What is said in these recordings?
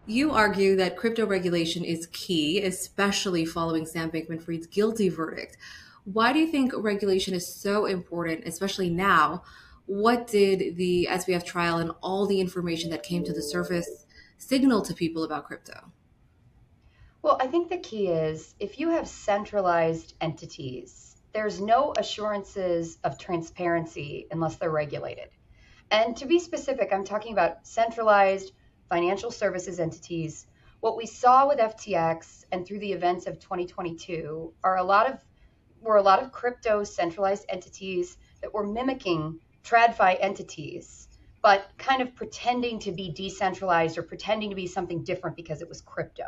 You argue that crypto regulation is key, especially following Sam Bankman-Fried's guilty verdict. Why do you think regulation is so important, especially now? What did the SBF trial and all the information that came to the surface signal to people about crypto? Well, I think the key is if you have centralized entities, there's no assurances of transparency unless they're regulated. And to be specific, I'm talking about centralized financial services entities. What we saw with FTX and through the events of 2022 were a lot of crypto centralized entities that were mimicking TradFi entities, but kind of pretending to be decentralized or pretending to be something different because it was crypto.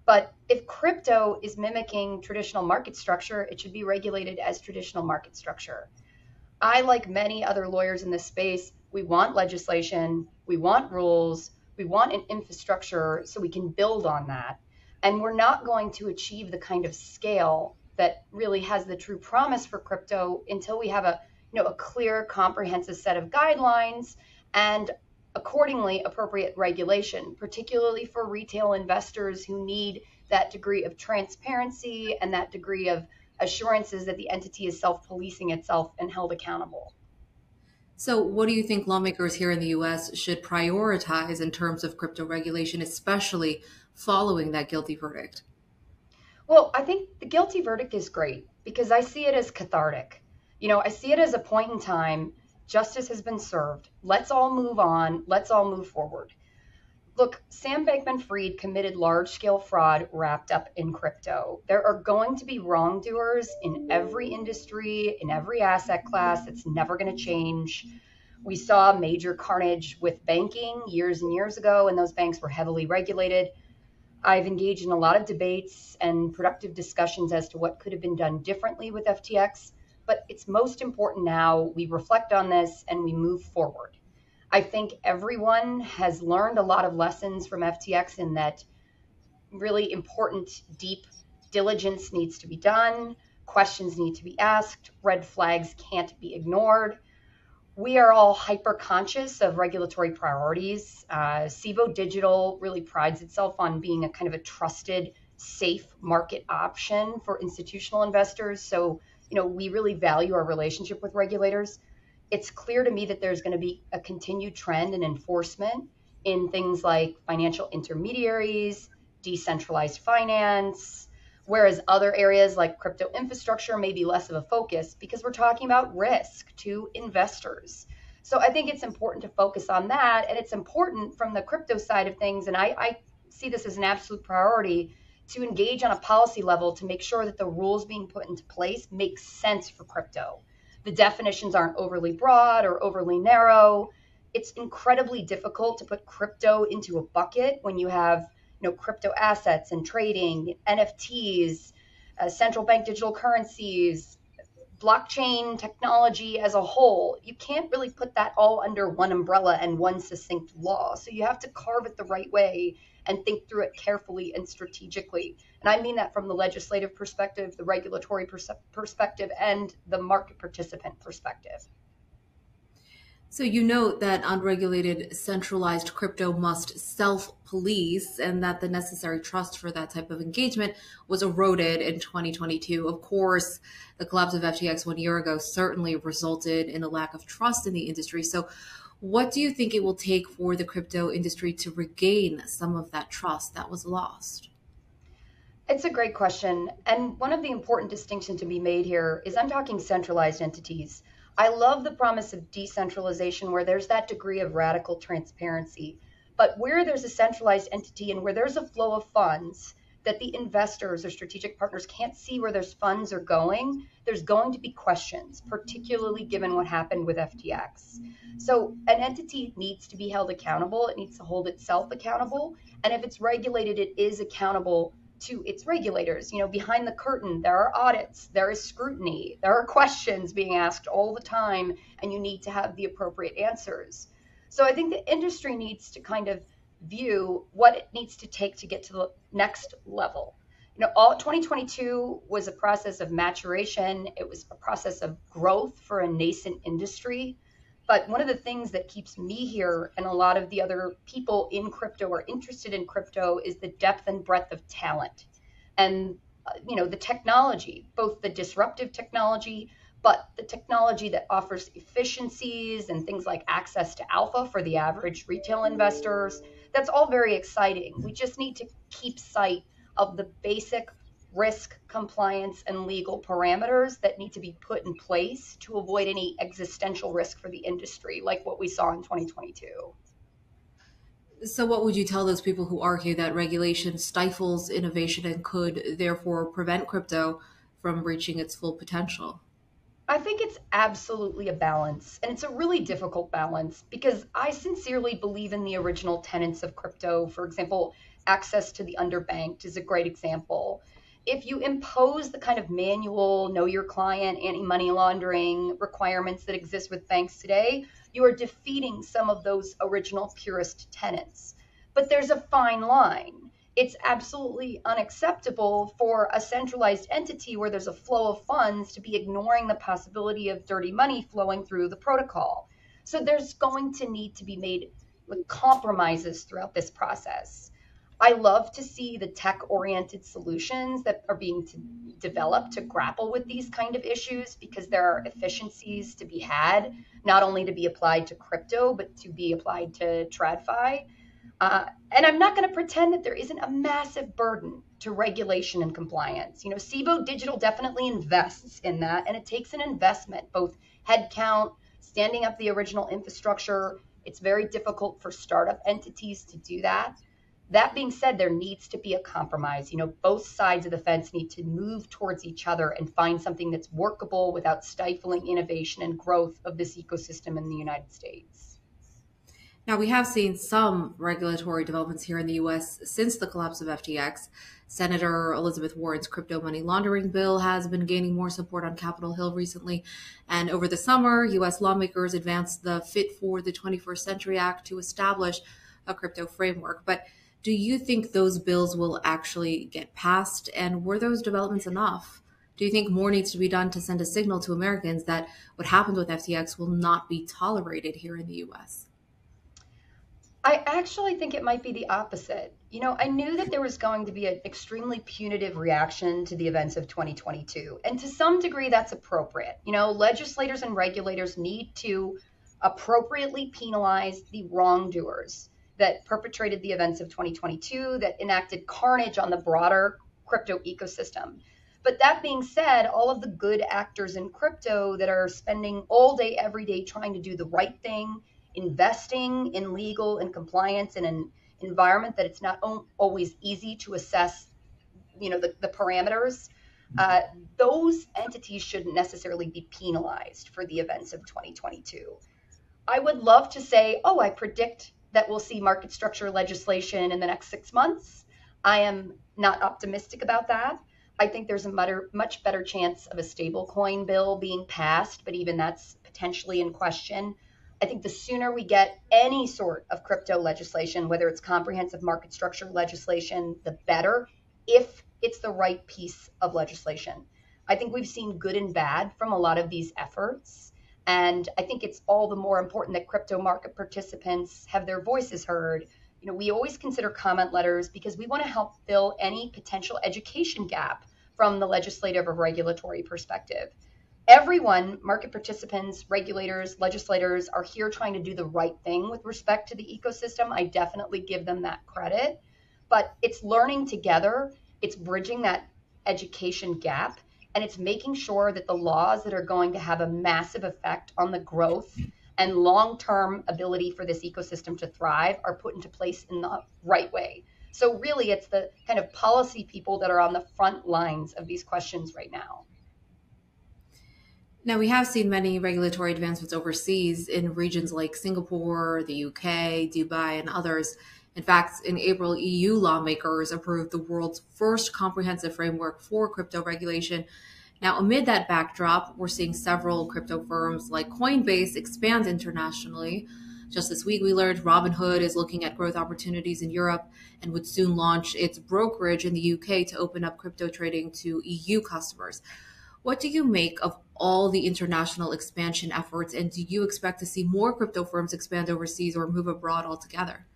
But if crypto is mimicking traditional market structure, it should be regulated as traditional market structure. I, like many other lawyers in this space, we want legislation, we want rules, we want an infrastructure so we can build on that. And we're not going to achieve the kind of scale that really has the true promise for crypto until we have a clear, comprehensive set of guidelines and accordingly appropriate regulation, particularly for retail investors who need that degree of transparency and that degree of assurances that the entity is self-policing itself and held accountable. So, what do you think lawmakers here in the US should prioritize in terms of crypto regulation, especially following that guilty verdict? Well, I think the guilty verdict is great because I see it as cathartic. I see it as a point in time. Justice has been served. Let's all move on. Let's all move forward. Look, Sam Bankman-Fried committed large-scale fraud wrapped up in crypto. There are going to be wrongdoers in every industry, in every asset class. It's never going to change. We saw major carnage with banking years and years ago, and those banks were heavily regulated. I've engaged in a lot of debates and productive discussions as to what could have been done differently with FTX, but it's most important now we reflect on this and we move forward. I think everyone has learned a lot of lessons from FTX in that really important, deep diligence needs to be done, questions need to be asked, red flags can't be ignored. We are all hyper conscious of regulatory priorities. Cboe Digital really prides itself on being a kind of a trusted, safe market option for institutional investors. So, we really value our relationship with regulators. It's clear to me that there's going to be a continued trend in enforcement in things like financial intermediaries, decentralized finance, whereas other areas like crypto infrastructure may be less of a focus because we're talking about risk to investors. So I think it's important to focus on that. And it's important from the crypto side of things. And I see this as an absolute priority to engage on a policy level to make sure that the rules being put into place make sense for crypto. The definitions aren't overly broad or overly narrow. It's incredibly difficult to put crypto into a bucket when you have crypto assets and trading, NFTs, central bank digital currencies, blockchain technology as a whole. You can't really put that all under one umbrella and one succinct law. So you have to carve it the right way and think through it carefully and strategically. And I mean that from the legislative perspective, the regulatory perspective, and the market participant perspective. So you note that unregulated centralized crypto must self-police and that the necessary trust for that type of engagement was eroded in 2022. Of course, the collapse of FTX 1 year ago certainly resulted in a lack of trust in the industry. So what do you think it will take for the crypto industry to regain some of that trust that was lost? It's a great question. And one of the important distinctions to be made here is I'm talking centralized entities. I love the promise of decentralization where there's that degree of radical transparency. But where there's a centralized entity and where there's a flow of funds that the investors or strategic partners can't see where those funds are going, there's going to be questions, particularly given what happened with FTX. So an entity needs to be held accountable. It needs to hold itself accountable. And if it's regulated, it is accountable to its regulators. Behind the curtain, there are audits, there is scrutiny, there are questions being asked all the time, and you need to have the appropriate answers. So I think the industry needs to kind of view what it needs to take to get to the next level. All 2022 was a process of maturation. It was a process of growth for a nascent industry. But one of the things that keeps me here and a lot of the other people in crypto or interested in crypto is the depth and breadth of talent and the technology, both the disruptive technology, but the technology that offers efficiencies and things like access to alpha for the average retail investors. That's all very exciting. We just need to keep sight of the basic risk, compliance, and legal parameters that need to be put in place to avoid any existential risk for the industry, like what we saw in 2022. So, what would you tell those people who argue that regulation stifles innovation and could therefore prevent crypto from reaching its full potential? I think it's absolutely a balance, and it's a really difficult balance because I sincerely believe in the original tenets of crypto. For example, access to the underbanked is a great example. If you impose the kind of manual, know your client, anti money laundering requirements that exist with banks today, you are defeating some of those original purist tenets. But there's a fine line. It's absolutely unacceptable for a centralized entity where there's a flow of funds to be ignoring the possibility of dirty money flowing through the protocol. So there's going to need to be made compromises throughout this process. I love to see the tech oriented solutions that are being developed to grapple with these kind of issues because there are efficiencies to be had, not only to be applied to crypto, but to be applied to TradFi. And I'm not going to pretend that there isn't a massive burden to regulation and compliance. Cboe Digital definitely invests in that, and it takes an investment, both headcount, standing up the original infrastructure. It's very difficult for startup entities to do that. That being said, there needs to be a compromise. Both sides of the fence need to move towards each other and find something that's workable without stifling innovation and growth of this ecosystem in the United States. Now, we have seen some regulatory developments here in the US since the collapse of FTX. Senator Elizabeth Warren's crypto money laundering bill has been gaining more support on Capitol Hill recently. And over the summer, US lawmakers advanced the Fit for the 21st Century Act to establish a crypto framework. But do you think those bills will actually get passed? And were those developments enough? Do you think more needs to be done to send a signal to Americans that what happened with FTX will not be tolerated here in the US? I actually think it might be the opposite. I knew that there was going to be an extremely punitive reaction to the events of 2022. And to some degree, that's appropriate. Legislators and regulators need to appropriately penalize the wrongdoers that perpetrated the events of 2022, that enacted carnage on the broader crypto ecosystem. But that being said, all of the good actors in crypto that are spending all day, every day trying to do the right thing, investing in legal and compliance in an environment that it's not always easy to assess, the parameters, those entities shouldn't necessarily be penalized for the events of 2022. I would love to say, oh, I predict that we'll see market structure legislation in the next 6 months. I am not optimistic about that. I think there's a much better chance of a stable coin bill being passed, but even that's potentially in question. I think the sooner we get any sort of crypto legislation, whether it's comprehensive market structure legislation, the better, if it's the right piece of legislation. I think we've seen good and bad from a lot of these efforts. And I think it's all the more important that crypto market participants have their voices heard. We always consider comment letters because we want to help fill any potential education gap from the legislative or regulatory perspective. Everyone, market participants, regulators, legislators, are here trying to do the right thing with respect to the ecosystem. I definitely give them that credit. But it's learning together, it's bridging that education gap, and it's making sure that the laws that are going to have a massive effect on the growth and long-term ability for this ecosystem to thrive are put into place in the right way. So really, it's the kind of policy people that are on the front lines of these questions right now. Now, we have seen many regulatory advancements overseas in regions like Singapore, the UK, Dubai, and others. In fact, in April, EU lawmakers approved the world's first comprehensive framework for crypto regulation. Now, amid that backdrop, we're seeing several crypto firms like Coinbase expand internationally. Just this week, we learned Robinhood is looking at growth opportunities in Europe and would soon launch its brokerage in the UK to open up crypto trading to EU customers. What do you make of all the international expansion efforts, and do you expect to see more crypto firms expand overseas or move abroad altogether?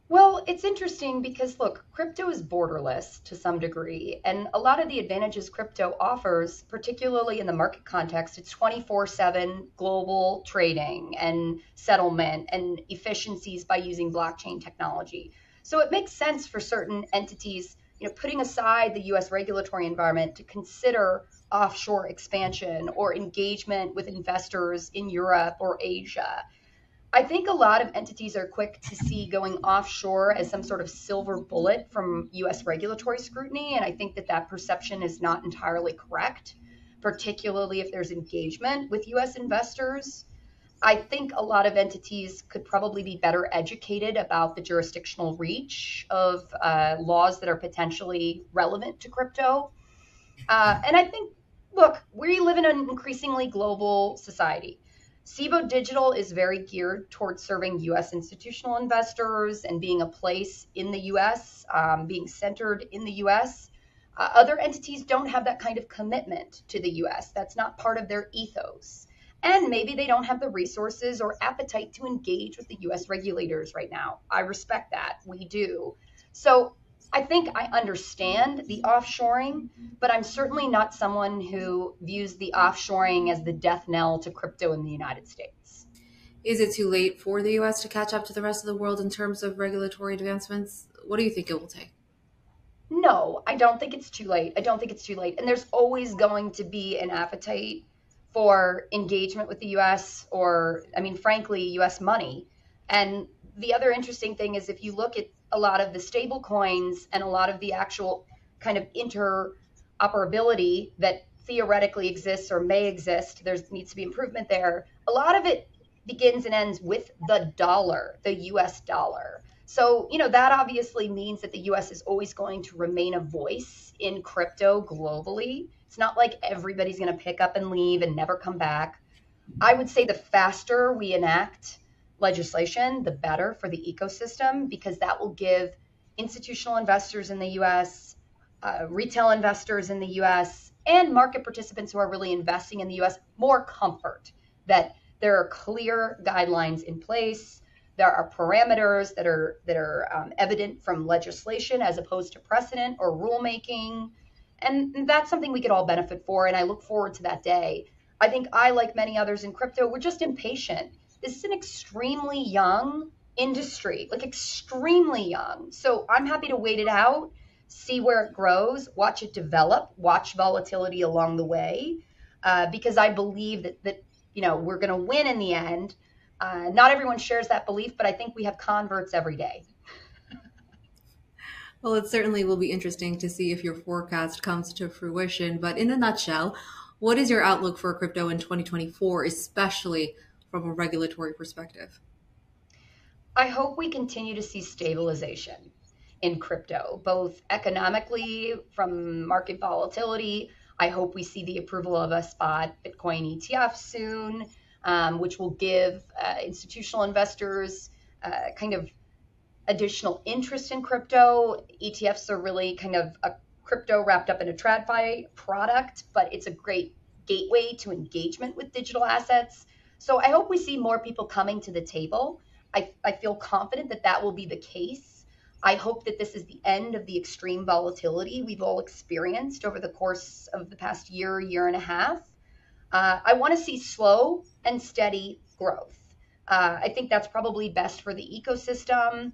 Well, it's interesting because look, crypto is borderless to some degree, and a lot of the advantages crypto offers, particularly in the market context, it's 24/7 global trading and settlement and efficiencies by using blockchain technology. So it makes sense for certain entities, putting aside the US regulatory environment to consider offshore expansion or engagement with investors in Europe or Asia. I think a lot of entities are quick to see going offshore as some sort of silver bullet from US regulatory scrutiny. And I think that that perception is not entirely correct, particularly if there's engagement with US investors. I think a lot of entities could probably be better educated about the jurisdictional reach of laws that are potentially relevant to crypto. And I think, look, we live in an increasingly global society. Cboe Digital is very geared towards serving US institutional investors and being a place in the US, being centered in the US. Other entities don't have that kind of commitment to the US. That's not part of their ethos. And maybe they don't have the resources or appetite to engage with the US regulators right now. I respect that. We do. So I think I understand the offshoring, but I'm certainly not someone who views the offshoring as the death knell to crypto in the United States. Is it too late for the US to catch up to the rest of the world in terms of regulatory advancements? What do you think it will take? No, I don't think it's too late. I don't think it's too late. And there's always going to be an appetite for engagement with the US or, I mean, frankly, US money. And the other interesting thing is if you look at a lot of the stable coins and a lot of the actual kind of interoperability that theoretically exists or may exist, there needs to be improvement there. A lot of it begins and ends with the dollar, the US dollar. So, that obviously means that the US is always going to remain a voice in crypto globally. It's not like everybody's going to pick up and leave and never come back. I would say the faster we enact legislation, the better for the ecosystem, because that will give institutional investors in the US, retail investors in the US, and market participants who are really investing in the US more comfort that there are clear guidelines in place. There are parameters that are evident from legislation as opposed to precedent or rulemaking. And that's something we could all benefit for. And I look forward to that day. I think I, like many others in crypto, we're just impatient. This is an extremely young industry, like extremely young. So I'm happy to wait it out, see where it grows, watch it develop, watch volatility along the way, because I believe that we're going to win in the end. Not everyone shares that belief, but I think we have converts every day. Well, it certainly will be interesting to see if your forecast comes to fruition. But in a nutshell, what is your outlook for crypto in 2024, especially from a regulatory perspective? I hope we continue to see stabilization in crypto, both economically from market volatility. I hope we see the approval of a spot Bitcoin ETF soon, which will give institutional investors kind of additional interest in crypto. ETFs are really kind of a crypto wrapped up in a TradFi product, but it's a great gateway to engagement with digital assets. So I hope we see more people coming to the table. I feel confident that that will be the case. I hope that this is the end of the extreme volatility we've all experienced over the course of the past year, year and a half. I want to see slow and steady growth. I think that's probably best for the ecosystem.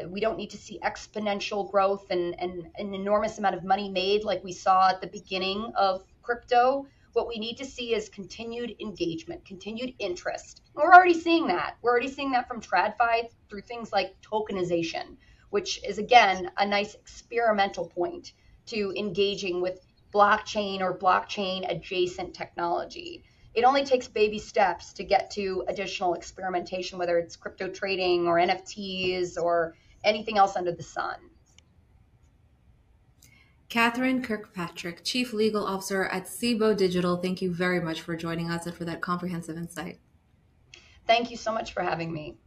We don't need to see exponential growth and an enormous amount of money made like we saw at the beginning of crypto. What we need to see is continued engagement, continued interest. We're already seeing that. We're already seeing that from TradFi through things like tokenization, which is, again, a nice experimental point to engaging with blockchain or blockchain adjacent technology. It only takes baby steps to get to additional experimentation, whether it's crypto trading or NFTs or anything else under the sun. Katherine Kirkpatrick, Chief Legal Officer at Cboe Digital, thank you very much for joining us and for that comprehensive insight. Thank you so much for having me.